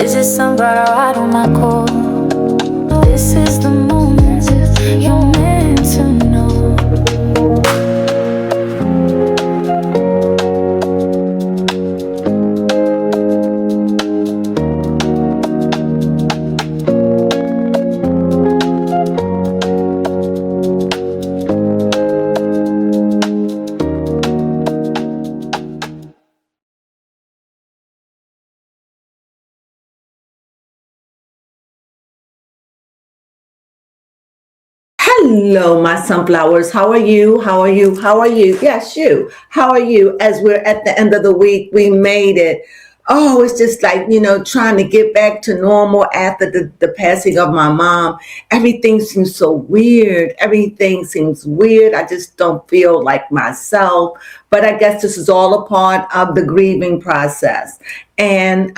Is it somebody right on my call? This is the moment you're meant to know. Hello, my sunflowers. How are you? How are you? How are you? Yes, you. How are you? As we're at the end of the week, we made it. Oh, it's just like, trying to get back to normal after the passing of my mom. Everything seems so weird. Everything seems weird. I just don't feel like myself. But I guess this is all a part of the grieving process. And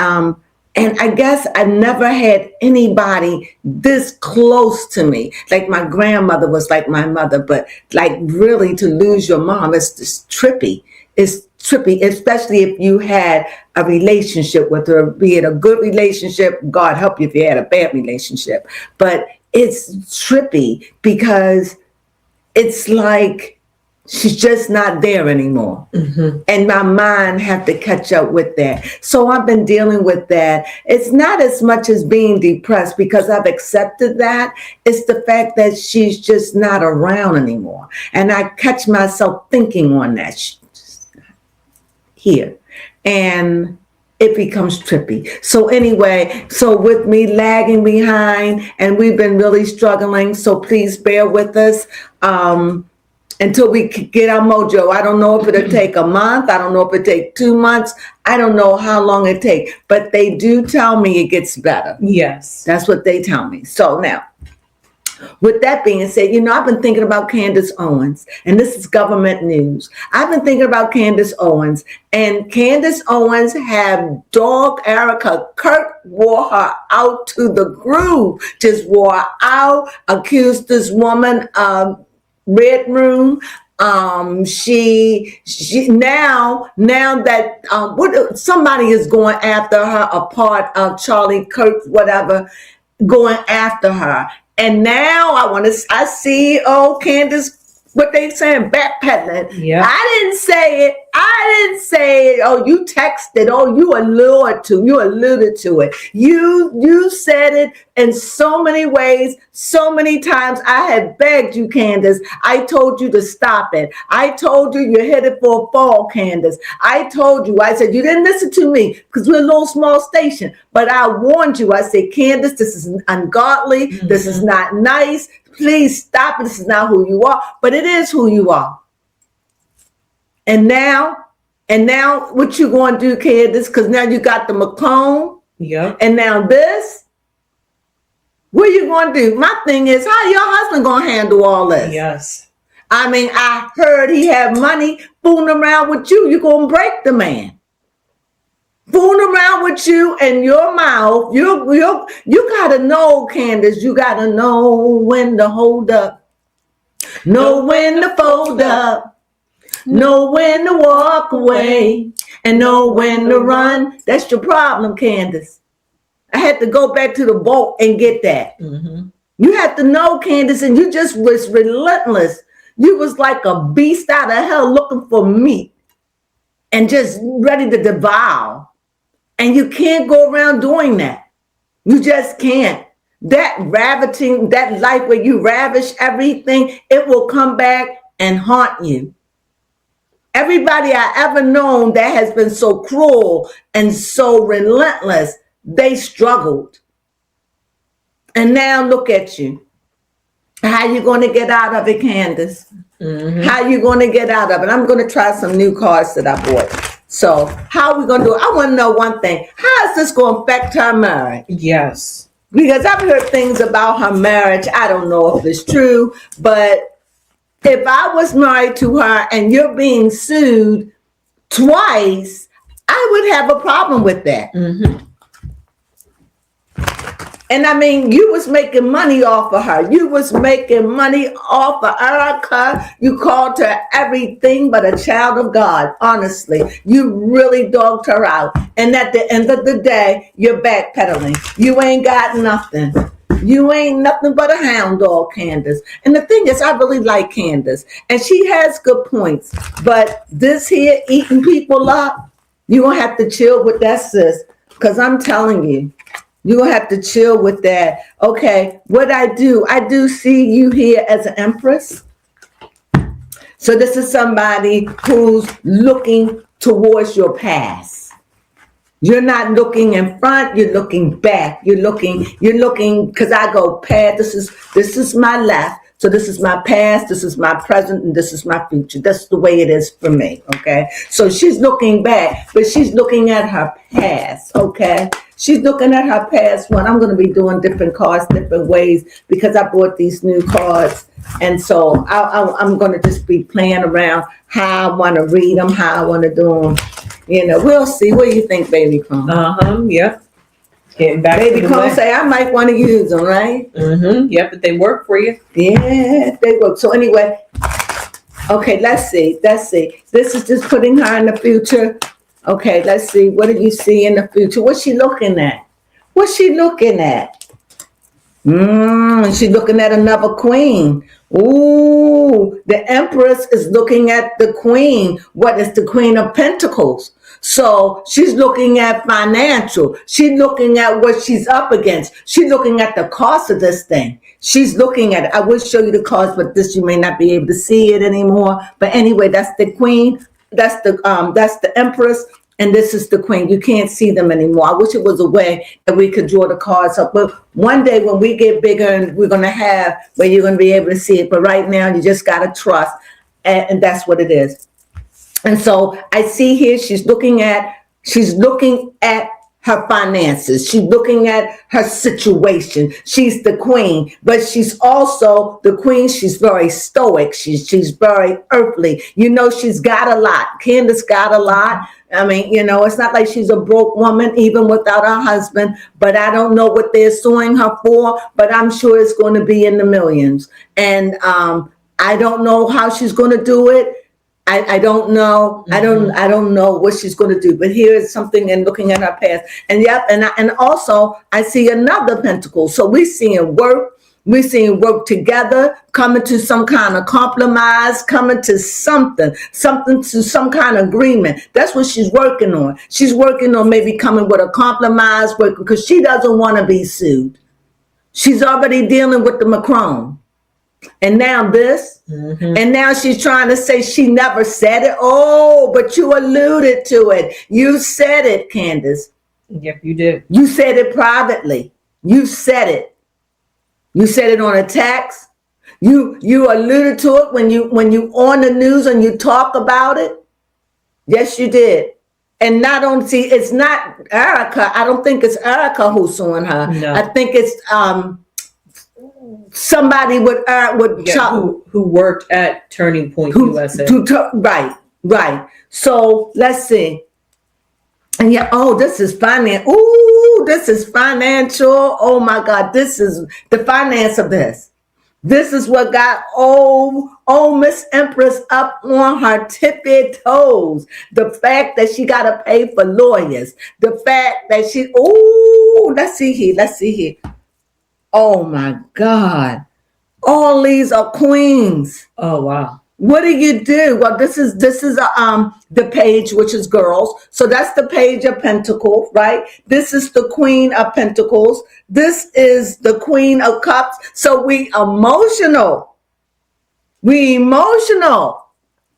I guess I never had anybody this close to me. Like my grandmother was like my mother, but like really to lose your mom, it's just trippy. It's trippy, especially if you had a relationship with her, be it a good relationship. God help you if you had a bad relationship. But it's trippy because it's like she's just not there anymore. Mm-hmm. And my mind have to catch up with that. So I've been dealing with that. It's not as much as being depressed because I've accepted that. It's the fact that she's just not around anymore. And I catch myself thinking on that. She's just not here. And it becomes trippy. So anyway, so with me lagging behind, and we've been really struggling. So please bear with us. Until we get our mojo. I don't know if it'll take a month. I don't know if it'll take 2 months. I don't know how long it takes. But they do tell me it gets better. Yes. That's what they tell me. So now, with that being said, I've been thinking about Candace Owens. And this is government news. I've been thinking about Candace Owens. And Candace Owens had dog Erica. Kirk wore her out to the groove. Just wore her out. Accused this woman of Red Room. She now that somebody is going after her, a part of Charlie Kirk, whatever, going after her. And now I see Candace, what they saying, backpedaling. Yeah. I didn't say it. Oh, you texted. Oh, you alluded to it. You said it in so many ways, so many times. I had begged you, Candace. I told you to stop it. I told you you're headed for a fall, Candace. I told you. I said you didn't listen to me because we're a little small station. But I warned you. I said, Candace, this is ungodly. Mm-hmm. This is not nice. Please stop it. This is not who you are. But it is who you are. And now what you going to do, Candace? Because now you got the McClone. Yeah. And now this. What are you going to do? My thing is, how your husband going to handle all this? Yes. I mean, I heard he had money fooling around with you. You're going to break the man. Fooling around with you and your mouth. You got to know, Candace. You got to know when to hold up. Know when to fold up. Know when to walk away and know when to run. That's your problem, Candace. I had to go back to the boat and get that. Mm-hmm. You had to know, Candace, and you just was relentless. You was like a beast out of hell looking for meat and just ready to devour. And you can't go around doing that. You just can't. That ravaging, that life where you ravish everything, it will come back and haunt you. Everybody I ever known that has been so cruel and so relentless, they struggled. And now look at you. How you going to get out of it, Candace? Mm-hmm. How you going to get out of it? I'm going to try some new cards that I bought. So how are we going to do it? I want to know one thing. How is this going to affect her marriage? Yes. Because I've heard things about her marriage. I don't know if it's true, but if I was married to her and you're being sued twice, I would have a problem with that. Mm-hmm. And I mean, you was making money off of her. You was making money off of Erica. You called her everything but a child of God. Honestly, you really dogged her out. And at the end of the day, you're backpedaling. You ain't got nothing. You ain't nothing but a hound dog, Candace. And the thing is, I really like Candace. And she has good points. But this here, eating people up, you're going to have to chill with that, sis. Because I'm telling you, you're going to have to chill with that. Okay, what I do see you here as an empress. So this is somebody who's looking towards your past. You're not looking in front, you're looking back. You're looking, because I go past, this is my left. So this is my past, this is my present, and this is my future. That's the way it is for me, okay? So she's looking back, but she's looking at her past, okay? She's looking at her past one. I'm going to be doing different cards, different ways, because I bought these new cards. And so I'm going to just be playing around how I want to read them, how I want to do them. You know, we'll see. What do you think, Baby Crone? Yep. Getting back Baby Crone say I might want to use them, right? Yep, but they work for you. Yeah, they work. So anyway, okay, let's see. This is just putting her in the future. Okay, let's see. What do you see in the future? What's she looking at? She's looking at another queen. Ooh, the Empress is looking at the queen. What is the Queen of Pentacles? So she's looking at financial. She's looking at what she's up against. She's looking at the cost of this thing. She's looking at it. I will show you the cost, but this you may not be able to see it anymore. But anyway, that's the queen. That's the Empress. And this is the queen. You can't see them anymore. I wish it was a way that we could draw the cards up. But one day when we get bigger and we're going to have where you're going to be able to see it. But right now you just got to trust. And that's what it is. And so I see here she's looking at her finances. She's looking at her situation. She's the queen, but she's also the queen. She's very stoic. She's very earthly. You know, she's got a lot. Candace got a lot. I mean, you know, it's not like she's a broke woman, even without her husband, but I don't know what they're suing her for, but I'm sure it's going to be in the millions. And I don't know how she's going to do it. I don't know. I don't know what she's going to do. But here is something and looking at her past. And yep, and also I see another pentacle. So we're seeing work. We're seeing work together, coming to some kind of compromise, coming to something to some kind of agreement. That's what she's working on. She's working on maybe coming with a compromise, because she doesn't want to be sued. She's already dealing with the Macron. And now this, and now she's trying to say she never said it. Oh, but you alluded to it. You said it, Candace. Yep, you did. You said it privately. You said it. You said it on a text. You alluded to it when you on the news and you talk about it. Yes, you did. And not only, see, it's not Erica. I don't think it's Erica who's suing her. No. I think it's somebody who worked at Turning Point USA. Right. So let's see. And yeah, oh, this is finance. Ooh, this is financial. Oh my God, this is the finance of this. This is what got Miss Empress up on her tippy toes. The fact that she got to pay for lawyers. The fact that let's see here. Oh my God. All these are queens. Oh, wow. What do you do? Well, this is the page, which is girls. So that's the page of Pentacles, right? This is the Queen of Pentacles. This is the Queen of Cups. So we emotional.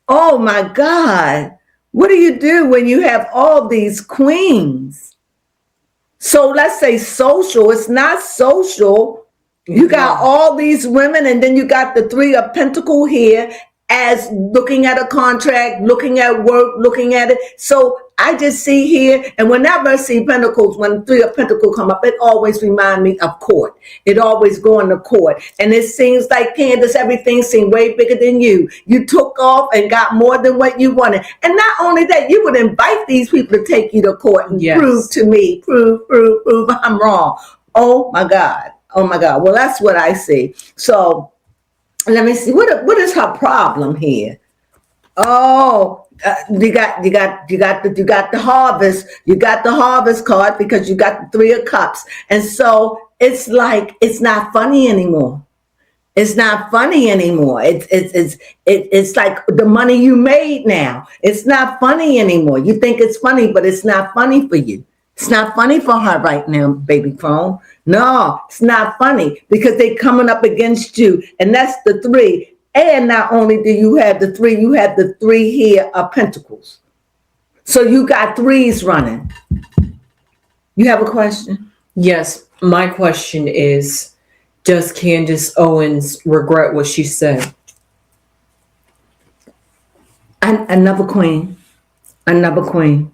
Oh my God. What do you do when you have all these queens? So let's say social. It's not social. You got all these women, and then you got the Three of Pentacles here as looking at a contract, looking at work, looking at it. So I just see here, and whenever I see Pentacles, when Three of Pentacles come up, it always reminds me of court. It always going to court. And it seems like, Candace, everything seemed way bigger than you. You took off and got more than what you wanted. And not only that, you would invite these people to take you to court and prove to me, prove I'm wrong. Oh my God. Oh my God. Well, that's what I see. So let me see. What is her problem here? Oh, you got the harvest. You got the harvest card because you got the 3 of cups. And so it's like, it's not funny anymore. It's not funny anymore. It's like the money you made now. It's not funny anymore. You think it's funny, but it's not funny for you. It's not funny for her right now, baby Crone. No, it's not funny because they're coming up against you. And that's the 3. And not only do you have the 3, you have the 3 here of pentacles. So you got 3s running. You have a question? Yes, my question is, does Candace Owens regret what she said? Another queen. Another queen.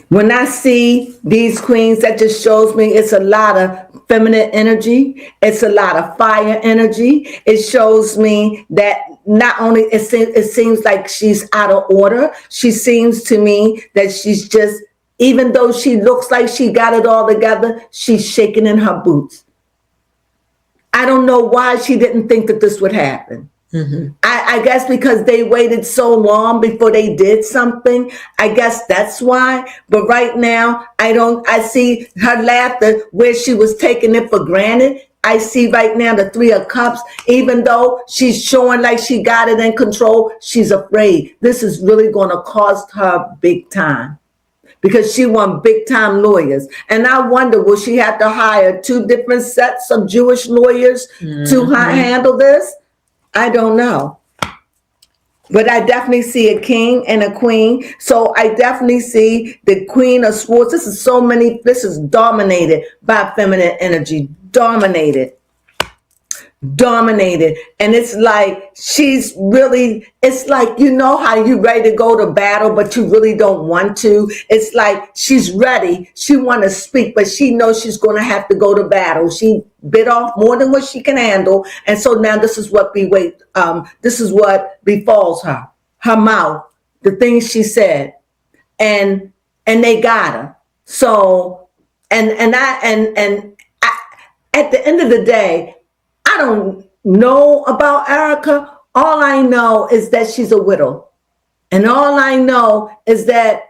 When I see these queens, that just shows me it's a lot of feminine energy. It's a lot of fire energy. It shows me that not only it seems like she's out of order. She seems to me that she's just, even though she looks like she got it all together, she's shaking in her boots. I don't know why she didn't think that this would happen. Mm-hmm. I guess because they waited so long before they did something. I guess that's why. But right now, I see her laughter where she was taking it for granted. I see right now the 3 of cups, even though she's showing like she got it in control, she's afraid. This is really going to cost her big time because she want big time lawyers. And I wonder, will she have to hire 2 different sets of Jewish lawyers to handle this? I don't know. But I definitely see a king and a queen. So I definitely see the Queen of Swords. This is dominated by feminine energy. Dominated. And it's like she's really, it's like, you know how you ready to go to battle but you really don't want to. It's like she's ready, she want to speak, but she knows she's going to have to go to battle. She bit off more than what she can handle, and so now this is what befalls her mouth, the things she said, and they got her. So and I at the end of the day, I don't know about Erica. All I know is that she's a widow. And all I know is that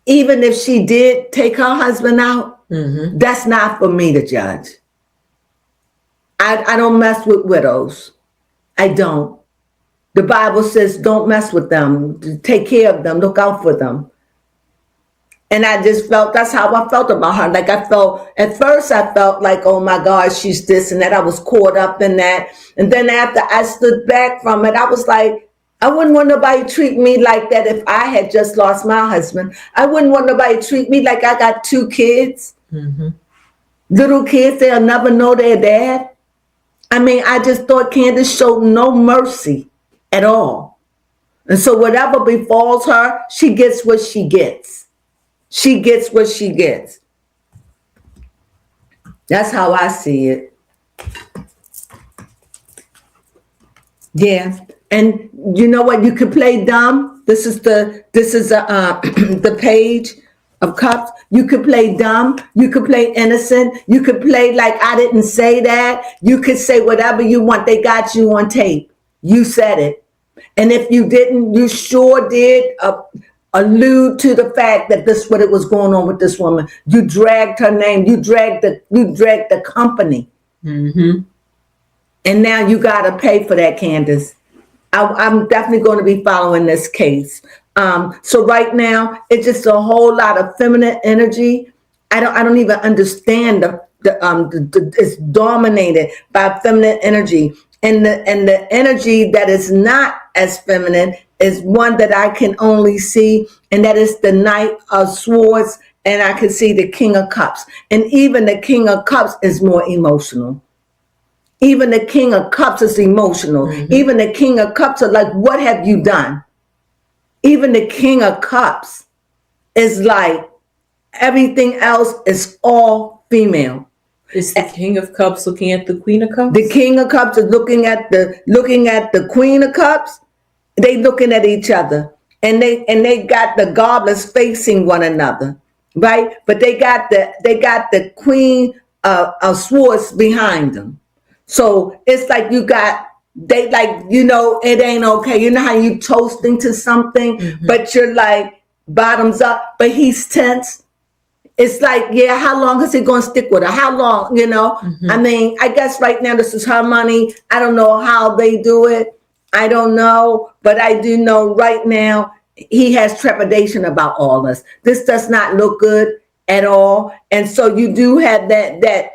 even if she did take her husband out, that's not for me to judge. I don't mess with widows. I don't. The Bible says don't mess with them. Take care of them. Look out for them. And I just felt, that's how I felt about her. Like at first I felt like, oh my God, she's this and that. I was caught up in that. And then after I stood back from it, I was like, I wouldn't want nobody treat me like that if I had just lost my husband. I wouldn't want nobody treat me like I got 2 kids. Little kids, they'll never know their dad. I mean, I just thought Candace showed no mercy at all. And so whatever befalls her, she gets what she gets. She gets what she gets. That's how I see it. Yeah. And you know what? You could play dumb. This is the Page of Cups. You could play dumb. You could play innocent. You could play like I didn't say that. You could say whatever you want. They got you on tape. You said it. And if you didn't, you sure did allude to the fact that this what it was going on with this woman. You dragged her name. You dragged the company. And now you got to pay for that, Candace. I'm definitely going to be following this case. So right now, it's just a whole lot of feminine energy. I don't even understand it's dominated by feminine energy. And the energy that is not as feminine is one that I can only see, and that is the Knight of Swords, and I can see the King of Cups. And even the King of Cups is more emotional. Even the King of Cups is emotional. Even the King of Cups are like, what have you done? Even the King of Cups is like, everything else is all female. Is the King of Cups looking at the Queen of Cups? The King of Cups is looking at the Queen of Cups. They looking at each other. and they got the goblets facing one another, right? But they got the queen of swords behind them. So it's like you got they like it ain't okay. You know how you toasting to something, but you're like bottoms up, but he's tense. It's like, yeah, how long is he going to stick with her? How long, I mean, I guess right now this is her money. I don't know how they do it. I don't know. But I do know right now he has trepidation about all this. This does not look good at all. And so you do have that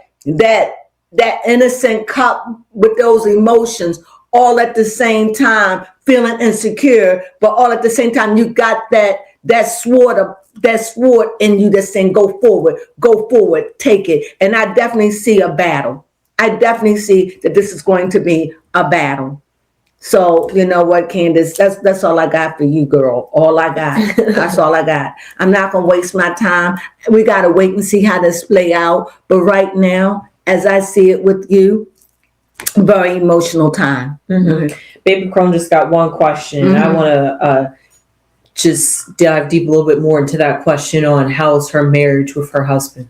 innocent cup with those emotions all at the same time, feeling insecure, but all at the same time, you got that sword in you that's saying, go forward, take it. And I definitely see a battle. I definitely see that this is going to be a battle. So you know what, Candace, that's all I got for you, girl. All I got. That's all I got. I'm not gonna waste my time. We gotta wait and see how this play out. But right now, as I see it with you, very emotional time. Baby Crone just got one question. I want to just dive deep a little bit more into that question on how's her marriage with her husband.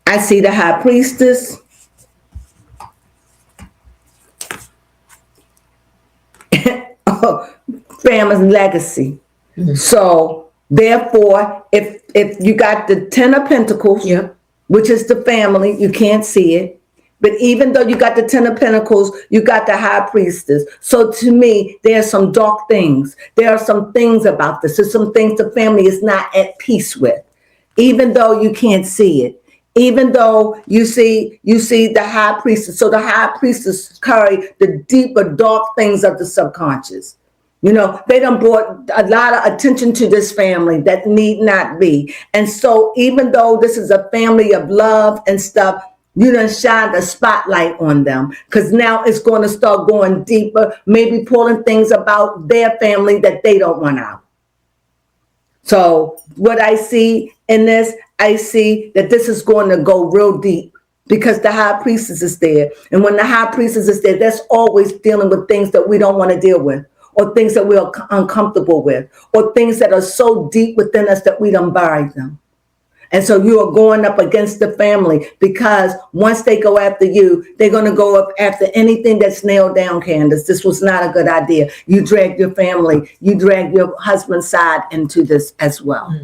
I see the high priestess. Family legacy. So therefore, if you got the 10 of Pentacles, which is the family, you can't see it. But even though you got the 10 of Pentacles, you got the high priestess. So to me, there are some dark things. There are some things about this. There's some things the family is not at peace with, even though you can't see it. Even though you see the high priestess. So the high priestess carry the deeper, dark things of the subconscious. They done brought a lot of attention to this family that need not be. And so even though this is a family of love and stuff, you done shine the spotlight on them, because now it's going to start going deeper, maybe pulling things about their family that they don't want out. So what I see in this, I see that this is going to go real deep because the high priestess is there. And when the high priestess is there, that's always dealing with things that we don't want to deal with, or things that we're uncomfortable with, or things that are so deep within us that we don't bury them. And so you are going up against the family, because once they go after you, they're going to go up after anything that's nailed down, Candace. This was not a good idea. You dragged your family, you dragged your husband's side into this as well.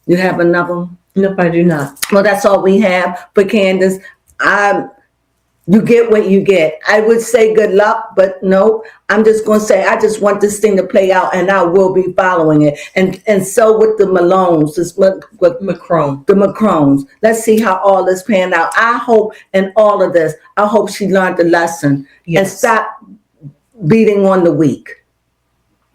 You have another one? Nope, I do not. Well, that's all we have for Candace. You get what you get. I would say good luck, but no, I'm just going to say, I just want this thing to play out, and I will be following it. And so with the Malones, the Macrones, let's see how all this panned out. I hope in all of this, I hope she learned the lesson and stop beating on the weak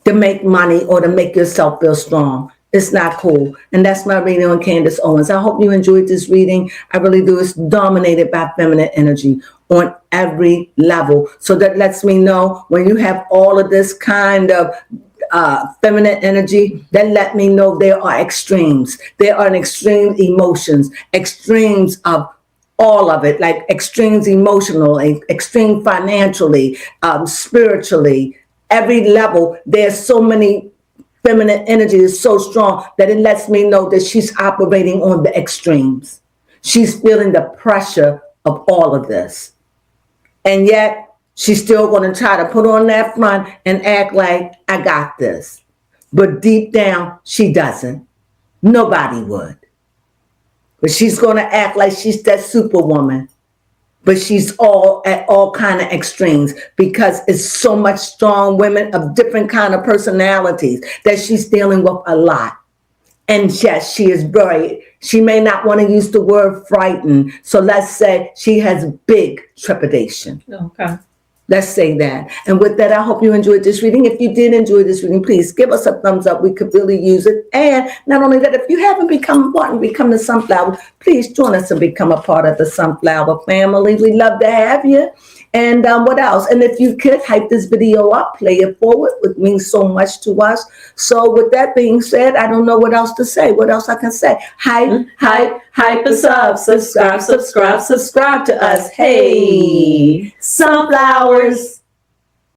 to make money or to make yourself feel strong. It's not cool. And that's my reading on Candace Owens. I hope you enjoyed this reading. I really do. It's dominated by feminine energy on every level. So that lets me know when you have all of this kind of feminine energy, then let me know there are extremes. There are extreme emotions, extremes of all of it, like extremes emotionally, extreme financially, spiritually, every level. There's so many. Feminine energy is so strong that it lets me know that she's operating on the extremes. She's feeling the pressure of all of this. And yet she's still going to try to put on that front and act like I got this. But deep down, she doesn't. Nobody would. But she's going to act like she's that superwoman. But she's at all kind of extremes, because it's so much strong women of different kind of personalities that she's dealing with a lot. And yes, she may not want to use the word frightened. So let's say she has big trepidation. Okay. Let's say that. And with that, I hope you enjoyed this reading. If you did enjoy this reading, please give us a thumbs up. We could really use it. And not only that, if you haven't become the Sunflower, please join us and become a part of the Sunflower family. We love to have you. And what else? And if you could hype this video up, play it forward, it means so much to us. So with that being said, I don't know what else to say. What else I can say? Hype us up, subscribe to us. Hey, Sunflowers.